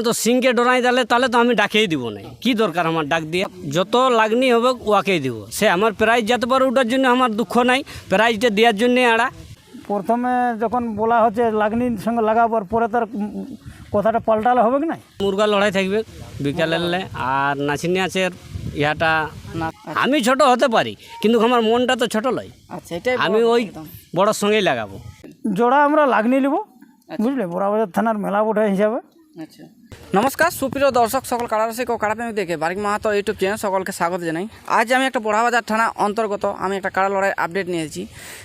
তো সিংকে ডরাই দিলে তাহলে তো আমি ডাকেই দিব না, কি দরকার আমার ডাক দিয়ে? যত লাগনি হবে ওয়াকেই দিব। সে আমার প্রাইজ যেতে পারে ওটার জন্য আমার দুঃখ নাই, প্রাইজটা দেওয়ার জন্যে আড়া। প্রথমে যখন বলা হচ্ছে লাগনির সঙ্গে লাগাবার পরে তার কথাটা পাল্টালে হবে কি না? মুরগা লড়াই থাকবে বিকালে, আর নাচিনি আছে ইহাটা। আমি ছোট হতে পারি কিন্তু আমার মনটা তো ছোট লয়। আচ্ছা, এটাই আমি ওই বড়োর সঙ্গেই লাগাবো। জোড়া আমরা লাগনি নিব, বুঝলে, বড়াবাজার থানার মেলা বোঠা হিসাবে। আচ্ছা, নমস্কার সুপ্রিয় দর্শক সকল কারারসিক ও কারাপ্রেমিক দেখে বারিক মাহাতো ইউটিউব চ্যানেল সকলকে স্বাগত জানাই। আজ আমি একটা বড়াবাজার থানা অন্তর্গত আমি একটা কারা লড়াই আপডেট নিয়েছি।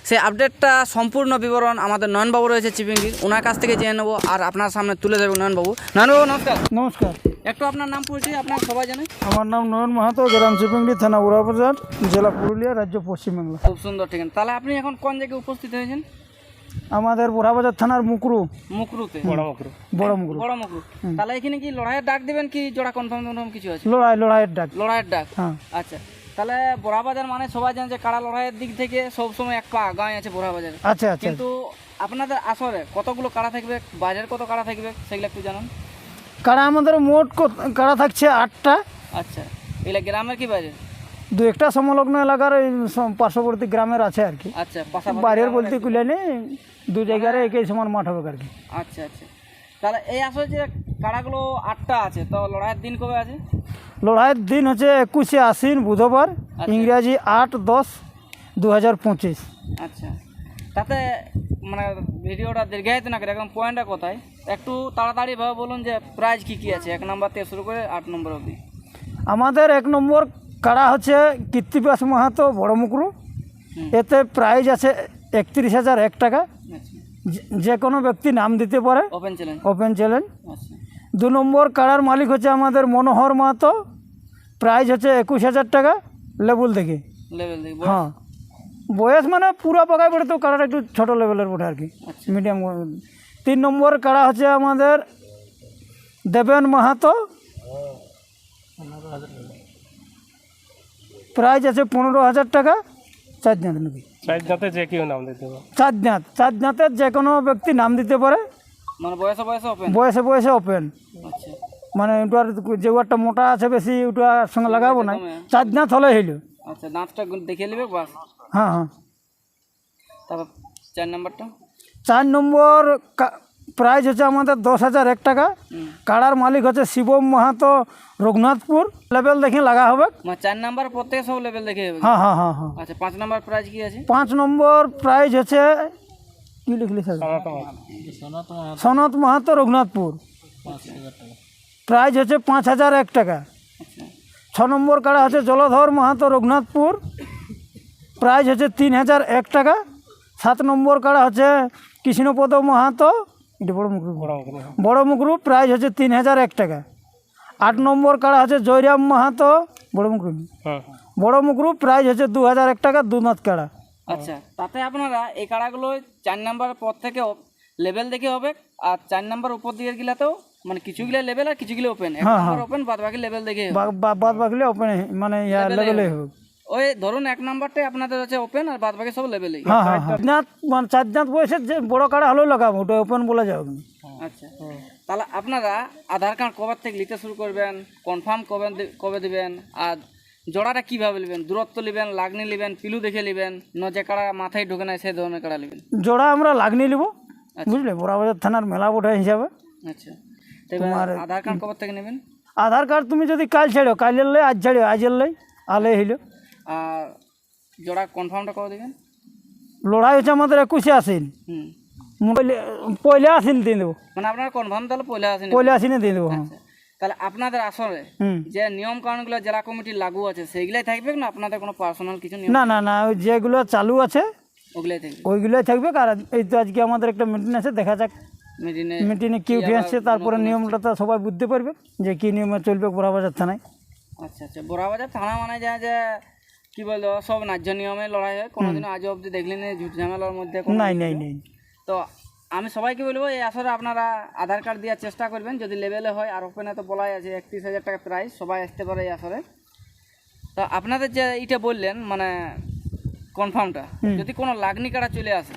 সেই আপডেটটা সম্পূর্ণ বিবরণ আমাদের নয়নবাবু রয়েছে চিপিঙ্গির, ওনার কাছ থেকে জেনে নেবো আর আপনার সামনে তুলে দেবো। নয়নবাবু, নমস্কার। নমস্কার। একটু আপনার নাম পরিচয় আপনার সবাই জানে। আমার নাম নয়ন মাহাতো, গ্রাম চিপিংড়ি, থানা বড়াবাজার, জেলা পুরুলিয়া, রাজ্য পশ্চিমবাংলা। খুব সুন্দর, ঠিক আছে। তাহলে আপনি এখন কোন জায়গায় উপস্থিত হয়েছেন? আমাদের বড়াবাজার থানার মুকরুতে, বড় মুকরু। বড় মুকরু। তাহলে এখানে কি লড়াইয়ের ডাক দেবেন কি জোড়া কনফার্ম কিছু আছে? লড়াইয়ের ডাক। লড়াইয়ের ডাক, হ্যাঁ। আচ্ছা। তাহলে বড়াবাজার মানে সবাই জানে যে কাড়া লড়াইয়ের দিক থেকে সবসময় এক পা আগায় আছে বড়াবাজারে। আচ্ছা আচ্ছা। কিন্তু আপনাদের আসরে কতগুলো কাড়া থাকবে, বাজার কত কাড়া থাকবে সেগুলো একটু জানান। কাড়া আমাদের মোট কাড়া থাকছে 8টা। আচ্ছা, এগুলা গ্রামের কি বাজার? দু একটা সংলগ্ন এলাকার এই পার্শ্ববর্তী গ্রামের আছে আর কি। আচ্ছা, পাশাপাশি বাইরের বলতে কুলে নেই, দু জায়গায় একই সমান মাঠ হবে আর কি। আচ্ছা আচ্ছা। তাহলে এই আসরে যে কাড়াগুলো 8টা আছে, তো লড়াইয়ের দিন কবে আছে? লড়াইয়ের দিন হচ্ছে 21শে আশ্বিন বুধবার, ইংরাজি 8/10/2025। আচ্ছা, তাতে মানে ভিডিওটা দীর্ঘায়িত না করে এখন পয়েন্টটা কোথায় একটু তাড়াতাড়িভাবে বলুন যে প্রাইজ কী কী আছে 1 নম্বর থেকে শুরু করে 8 নম্বর অবধি। আমাদের 1 নম্বর কাড়া হচ্ছে কীর্তিবাস মাহাতো বড় মুকরু। এতে প্রাইজ আছে 31,001 টাকা। আচ্ছা, যে কোনো ব্যক্তি নাম দিতে পারে, ওপেন চ্যালেঞ্জ। Open challenge. আচ্ছা, 2 নম্বর কাড়ার মালিক হচ্ছে আমাদের মনোহর মাহাতো, প্রাইজ হচ্ছে 21,000 টাকা লেভেল থেকে। লেভেল দেখব। হ্যাঁ, বয়স মানে পুরো পাকায় পড়ে তো কাড়াটা একটু ছোটো লেভেলের ওঠে আর কি, মিডিয়াম। 3 নম্বর কাড়া হচ্ছে আমাদের দেবেন মাহাতো, প্রাইজ আছে 15,000 টাকা। 4 জাত নাকি? 4 জাতে যে কেউ নাম দিতে পারে। 4 জাত, 4 জাতের যে কোনো ব্যক্তি নাম দিতে পারে, মানে বয়সে ওপেন। বয়সে ওপেন। আচ্ছা, মানে ওটার যে ওয়ারটা মোটা আছে বেশি ওটার সঙ্গে লাগাবো না, 4 জাত হলে হইল। আচ্ছা, দাঁতটা দেখে নেবে বাস। হ্যাঁ হ্যাঁ। তারপর 4 নম্বরটা? 4 নম্বর প্রাইজ হচ্ছে আমাদের 10,001 টাকা। কাড়ার মালিক হচ্ছে শিবম মাহাতো, রঘুনাথপুর। লেভেল দেখে লাগা হবে। মানে 4 নম্বর প্রত্যেক সব লেভেল দেখে হবে। হ্যাঁ হ্যাঁ হ্যাঁ হ্যাঁ। আচ্ছা, 5 নম্বর প্রাইজ কি আছে? 5 নম্বর প্রাইজ হচ্ছে কি লিখলি স্যার? সনত মাহাতো, রঘুনাথপুর। প্রাইজ হচ্ছে 5,001 টাকা। আচ্ছা, 6 নম্বর কাড়া হচ্ছে জলধর মাহাতো, রঘুনাথপুর। প্রাইজ হচ্ছে 3,001 টাকা। 7 নম্বর কাড়া হচ্ছে কৃষ্ণপদ মাহাতো, এটা বড় মুকরু, প্রাইজ হচ্ছে 3,001 টাকা। 8 নম্বর কাড়া হচ্ছে জয়রাম মাহাতো, বড় মুকরু, প্রাইজ হচ্ছে 2,001 টাকা, 2 দাঁত কাড়া। আচ্ছা, তাতে আপনারা এই কাড়াগুলো 4 নম্বর পর থেকে লেভেল দেখে হবে, আর 4 নম্বর উপর দিকে গেলেতেও মানে কিছুগুলো লেভেল আর কিছুগুলো ওপেন। 1 নম্বর ওপেন, বাদ বাকি লেভেল দেখে হবে। বাদ বাকিলে ওপেন মানে লেভেলে হবে। ওই ধরুন 1 নম্বরটাই আপনাদের হচ্ছে ওপেন আর বাদ বাকি সব লেভেলেই। হ্যাঁ হ্যাঁ হ্যাঁ। মানে 4 জাত বয়সের যে বড় কাড়া হলেও লাগাবো, ওটা ওপেন বলা যাবে না। আচ্ছা, তাহলে আপনারা আধার কার্ড কবে থেকে নিতে শুরু করবেন, কনফার্ম কবে দিবেন, আর জোড়াটা কীভাবে নেবেন? দূরত্ব নেবেন, লাগনি নেবেন, পিলু দেখে নেবেন, যে কাড়া মাথায় ঢোকে না সেই ধরনের কাড়া নেবেন? জোড়া আমরা লাগনি নিব, বুঝলে, বড়াবাজার থানার মেলা বোঠা হিসাবে। আচ্ছা, তোমার আধার কার্ড কবে থেকে নেবেন? আধার কার্ড তুমি যদি কাল ছাড়ো, কালের লাই, আজ ছাড়ো, আজের লাই, আলে হইল। আর জোড়া কনফার্মটা কবে দেবেন? লড়াই হচ্ছে আমাদের 21শে আশ্বিন। পয়লা আশ্বিন দিয়ে দেবো। মানে আপনার কনফার্ম তাহলে পয়লা আশ্বিনে দিয়ে দেবো। হ্যাঁ। তাহলে আপনাদের আসলে যে নিয়ম কানুনগুলো জেলা কমিটি লাগু আছে সেইগুলাই থাকবে না আপনাদের কোনো পার্সোনাল কিছু নিয়ম? না না না, ওই যেগুলো চালু আছে ওগুলাই থাকবে, ওইগুলোই থাকবে। আর এই তো আজকে আমাদের একটা মিটিং আছে, দেখা যাক মিটিংয়ে কি উঠে আসছে, তারপরে নিয়মটা তো সবাই বুঝতে পারবে যে কী নিয়মে চলবে বড়াবাজার থানায়। আচ্ছা আচ্ছা, বড়াবাজার থানা মানে যায় যে কি বলবো সব ন্যায্য নিয়মে লড়াই হয়, কোনোদিনও আজ অবধি দেখলেন ঝুট ঝামেলার মধ্যে নাই নাই নাই। তো আমি সবাইকে বলবো এই আসরে আপনারা আধার কার্ড দেওয়ার চেষ্টা করবেন যদি লেভেলে হয়। আর ওপেনে তো বলাই আছে 31,000 টাকা প্রাইস, সবাই আসতে পারে এই আসরে। তো আপনাদের যে এইটা বললেন মানে কনফার্মটা, যদি কোনো লাগনি কাটা চলে আসে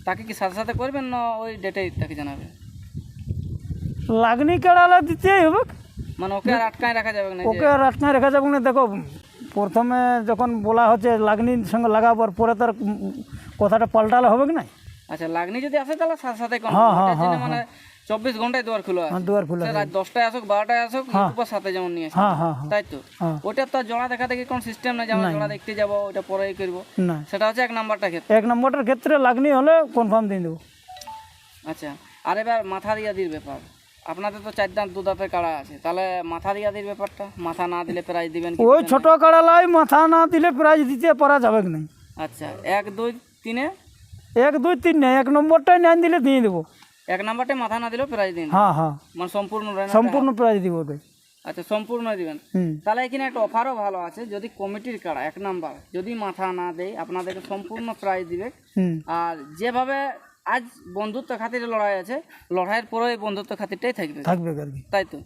তাকে কি সাথে সাথে করবেন না ওই ডেটেই তাকে জানাবেন? লাগনি কাড়ালে দিতেই হবে। মানে ওকে আর আটকায় রাখা যাবে না যে- ওকে আর আটকায় রেখা যাবে না। দেখো প্রথমে যখন বলা হচ্ছে লাগনির সঙ্গে লাগাবার পরে তার কথাটা পাল্টালে হবে কি না? আচ্ছা লাগনি যদি আসে তাহলে সাথে সাথে হ্যাঁ, হ্যাঁ, মানে 24 ঘন্টায় দুয়ার খোলা আছে। দুয়ার খোলা সে রাত 10টায় আসুক 12টায় আসুক দুপুর 7 যেমন নিয়ে আসে, হ্যাঁ হ্যাঁ হ্যাঁ তাই তো? হ্যাঁ। ওটা তো আর জোড়া দেখা দেখি কোন সিস্টেম নাই যে আমরা জোড়া দেখতে যাবো ওটা পরেই করবো, না, সেটা হচ্ছে এক নাম্বারটা ক্ষেত্রে। 1 নম্বরটার ক্ষেত্রে লাগনি হলে কনফার্ম দিয়ে দেবো। আচ্ছা, আর এবার মাথা দিয়া দির ব্যাপার, আপনাদের তো 4 দাঁত 2 দাঁতের কাড়া আছে, তাহলে মাথা দিয়া দির ব্যাপারটা, মাথা না দিলে প্রাইজ দিবেন কি? ওই ছোট কাড়ালাই মাথা না দিলে প্রাইজ দিতে পারা যাবে কি না? আচ্ছা 1 2 3 1 2 3 না, 1 নম্বরটাই না দিলে দিয়ে দেবো। এক নাম্বারটাই মাথা না দিলেও প্রাইজ দিন, হ্যাঁ হ্যাঁ, মানে সম্পূর্ণ রানারটা- সম্পূর্ণ প্রাইজ দিব ওটাই। আচ্ছা সম্পূর্ণ দিবেন। হুম, তাহলে এখানে একটা অফারও ভালো আছে, যদি কমিটির কাড়া 1 নাম্বার যদি মাথা না দেয় আপনাদেরকে সম্পূর্ণ প্রাইজ দিবে। হুম, আর যেভাবে আজ বন্ধুত্ব খাতিরে লড়াই আছে, লড়াইয়ের পরে এই বন্ধুত্ব খাতিরটাই থাকবে, থাকবে আর কি। তাই তো?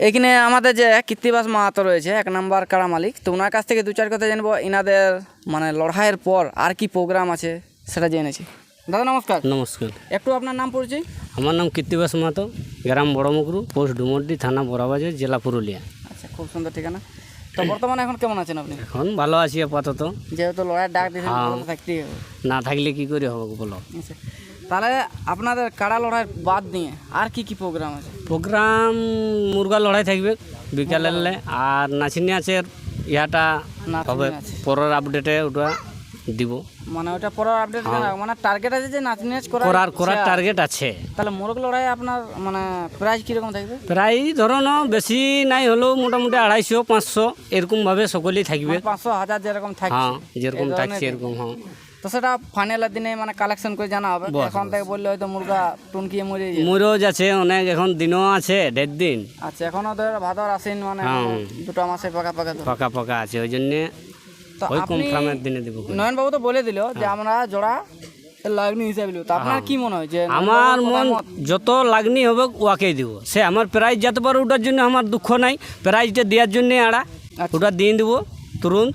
এখানে আমাদের যে কীর্তিবাস মাহাতো রয়েছে 1 নাম্বার কাড়া মালিক, তো ওনার কাছ থেকে 2-4 কথা জানবো ইনাদের মানে লড়াইয়ের পর আর কি প্রোগ্রাম আছে সেটা জেনেছি। দাদা নমস্কার, নমস্কার, একটু আপনার নাম পরিচয়। আমার নাম কীর্তিবাস মাহাতো, গ্রাম বড়মুকরু, পোস্ট ডুমরডি, থানা বড়াবাজার, জেলা পুরুলিয়া। আচ্ছা, খুব সুন্দর ঠিকানা। তো বর্তমানে এখন কেমন আছেন আপনি? এখন ভালো আছি আপাতত, যেহেতু লড়াইয়ের ডাক দিয়েছেন ভালো তো থাকতেই হবে। না থাকলে কি করে হবে বলো। আচ্ছা, তাহলে আপনাদের কাড়া লড়াইয়ের বাদ দিয়ে আর কি কি প্রোগ্রাম আছে? প্রোগ্রাম মুরগা লড়াই থাকবে বিকালে, আর নাচি নাচের ইহাটা নাচনি হবে আছে। পরের আপডেটে ওটা দিব। মানে ওটা পরের আপডেট মানে টার্গেট আছে যে নাচ নাচ করার টার্গেট আছে। তাহলে মোরগ লড়াই আপনার মানে প্রাইস কিরকম থাকবে? প্রায় ধরো না বেশি নাই হলেও মোটামুটি 250 500 এরকমভাবে সকলেই থাকবে। 500 1000 যেরকম থাকছে, হ্যাঁ যেরকম থাকছে এরকম। হ্যাঁ তো সেটা ফাইনালের দিনে মানে কালেকশন করে জানা হবে। এখন থেকে বললে হয়তো মুরগা টুনকিয়ে মরে যাবে। ময়ূরজ আছে অনেক, এখন দিনও আছে 1.5 দিন আচ্ছা, এখনো ধর ভাদর আসেন মানে হ্যাঁ। 2 মাসে পাকা পাকা তো। ফাঁকা ফাঁকা আছে, ওই জন্যে তো ওই আপনি কনফার্মের দিনে দিব। নয়নবাবু তো বলে দিল যে আমরা জোড়া লাগনি হিসাবে নিব, তো আপনার কি মনে হয় যে আমার মন যত লাগনি হবে ওয়াকেই দিব। সে আমার প্রাইজ যেতে পারে ওটার জন্য আমার দুঃখ নাই, প্রাইজটা দেওয়ার জন্য আড়া ওটা দিয়ে দেবো তুরন্ত।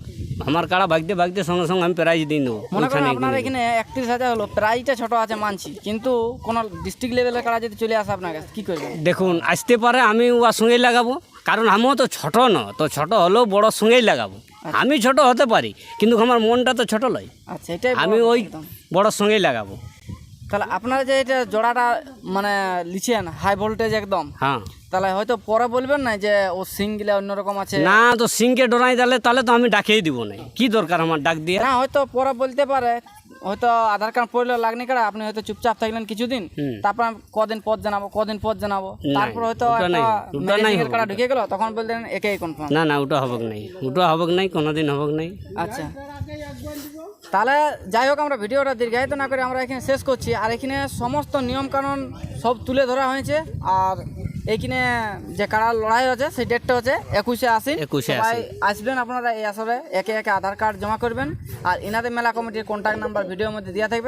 আমার কাড়া ভাগতে ভাগতে সঙ্গে সঙ্গে আমি প্রাইজ দিয়ে দেবো। মনে করেন আপনার এখানে 31,000 হলো, প্রাইজটা ছোট আছে মানছি, কিন্তু কোন ডিস্ট্রিক্ট লেভেলের কাড়া যদি চলে আসে আপনার কাছে কি করবেন? দেখুন আসতে পারে, আমি ওর সঙ্গেই লাগাবো, কারণ আমিও তো ছোট ন, তো ছোট হলেও বড় সঙ্গেই লাগাবো। আমি ছোট হতে পারি কিন্তু আমার মনটা তো ছোট নয়, আচ্ছা, এটাই আমি বড় ওই একদম। বড় সঙ্গেই লাগাবো। তাহলে আপনারা যে এটা জোড়াটা মানে লিখেন হাই ভোল্টেজ একদম, হ্যাঁ তাহলে হয়তো পরে বলবেন না যে ও সিঙ্গিলে অন্যরকম আছে না, তো সিংকে ডরাই দিলে তাহলে তো আমি ডাকেই দিব না। কি দরকার আমার ডাক দিয়ে? না, হয়তো পরে বলতে পারে, হয়তো আধার কার্ড পড়লে লাগনি কারা আপনি হয়তো চুপচাপ থাকলেন কিছুদিন, তারপর আমি কদিন পর জানাবো, তারপর হয়তো ওটা নাই, ওটা নাই হবে। কারা ঢুকে গেল, তখন বললেন একেই কনফার্ম। না না, ওটা হবেক নাই, ওটা হবেক নাই, কোনোদিন হবেক নাই। আচ্ছা, তাহলে যাই হোক আমরা ভিডিওটা দীর্ঘায়িত না করে আমরা এখানে শেষ করছি। আর এখানে সমস্ত নিয়মকানুন সব তুলে ধরা হয়েছে। আর এইখানে যে কারার লড়াই আছে সেই ডেটটা হচ্ছে 21শে আশ্বিন। 21শে সবাই আসবেন আপনারা এই আসরে, একে একে আধার কার্ড জমা করবেন। আর ইনাদের মেলা কমিটির কন্ট্যাক্ট নাম্বার ভিডিওর মধ্যে দেওয়া থাকবে।